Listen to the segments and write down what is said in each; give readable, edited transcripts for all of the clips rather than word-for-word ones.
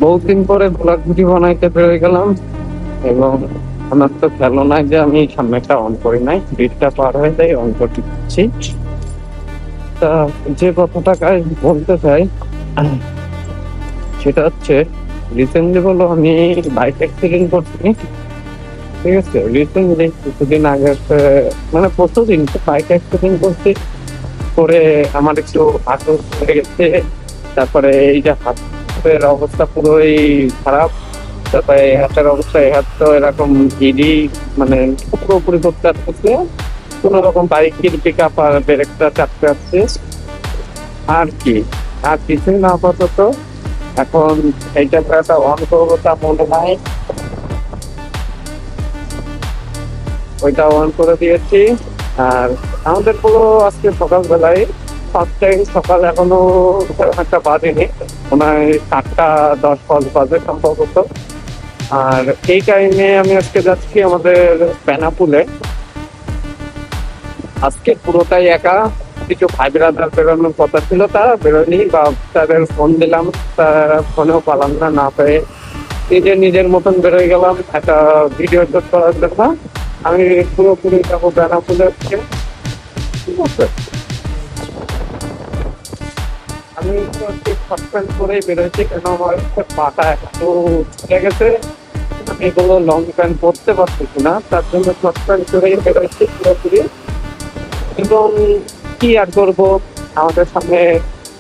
বহুত দিন পরে ব্লগ ভিডিও বানাইতে পেরে গেলাম। এবং আমার তো খেলো না যে আমি সামনেটা অন করি নাই, বিটটা পার হয়ে যায় অন করতে দিচ্ছি। তা যে কথাটা guys বলতে চাই সেটা হচ্ছে, রিসেন্টলি বলো আমি বাইক অ্যাক্সিডেন্ট করছি। ঠিক আছে, রিসেন্টলি কিছুদিন আগে মানে প্রতিদিন বাইক অ্যাক্সিডেন্ট করছি। করে আমার একটু হাঁটু হয়ে গেছে। তারপরে এই যে হাতের অবস্থা পুরোই খারাপ। তারপরে এই হাতের অবস্থা, এই হাত তো এরকম ইডি মানে পুরোপুরি করতে আসতেছে। কোন রকম বাইকের পিক আপ আর ব্রেকটা চাপতে আসছে আর কি, আর কিছুই না আপাতত। এখন এইটা একটা অন করবো তা মনে নাই, ওইটা অন করে দিয়েছি। আর আমাদের পুরো আজকে সকালবেলায় ফার্স্ট টাইম, সকাল এখনো তেমন একটা বাজেনি, মনে হয় 7টা 10 বাজে সম্ভবত। আর এই টাইমে আমি আজকে যাচ্ছি আমাদের বেনাপুলে। আজকে পুরোটাই একা, কিছু ভাই ব্রাদার বেরোনোর কথা ছিল, তারা বেরোয়নি বা তাদের ফোন দিলাম, তারা ফোনেও পালাম না, না পেয়ে নিজের মতন বেরোয় গেলাম একটা ভিডিও শুট করার জন্য। আমি পুরোপুরি যাবো বেনাপুলে। ঠিক আছে, আমি তো সাসপেন্ড করেই বেরোচ্ছি, কেন আমার পাটা একটু ছুটে গেছে। আমি এগুলো লং প্যান্ট পরতে পারতেছি না, তার জন্য শর্ট প্যান্ট করেই বেরোচ্ছি পুরোপুরি। এবং কি আর করবো, আমাদের সামনে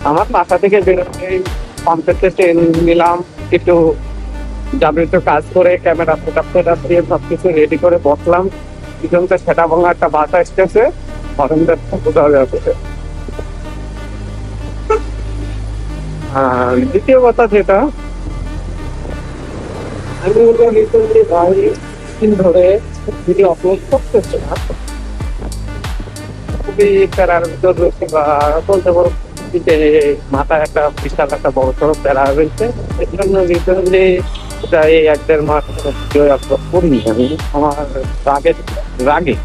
আমার বাসা থেকে বেরোতে পাম্পেতে ট্রেন নিলাম, একটু যাবতীয় কাজ করে ক্যামেরা সেট আপ দিয়ে সবকিছু রেডি করে বসলাম। পিছনটা সেটা ভাঙা একটা বাস আসতেছে, হরেন্দ্র কোথাও যাচ্ছে। আর দ্বিতীয় কথা যেটা, আমি ওটা রিসেন্টলি ভাই দিন ধরে ভিডিও আপলোড করতেছে না, খুবই প্যারার ভিতর রয়েছে বা বলতে পারো যে মাথায় একটা বিশাল একটা বড় সড়ো প্যারা রয়েছে। এর জন্য রিসেন্টলি প্রায় 1-1.5 মাস ভিডিও আপলোড করিনি আমি। আমার রাগে রাগে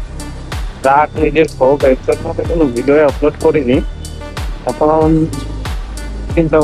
রাগ নিজের ক্ষোভ, এর জন্য আমি কোনো ভিডিও আপলোড করিনি। এখন চিন্তা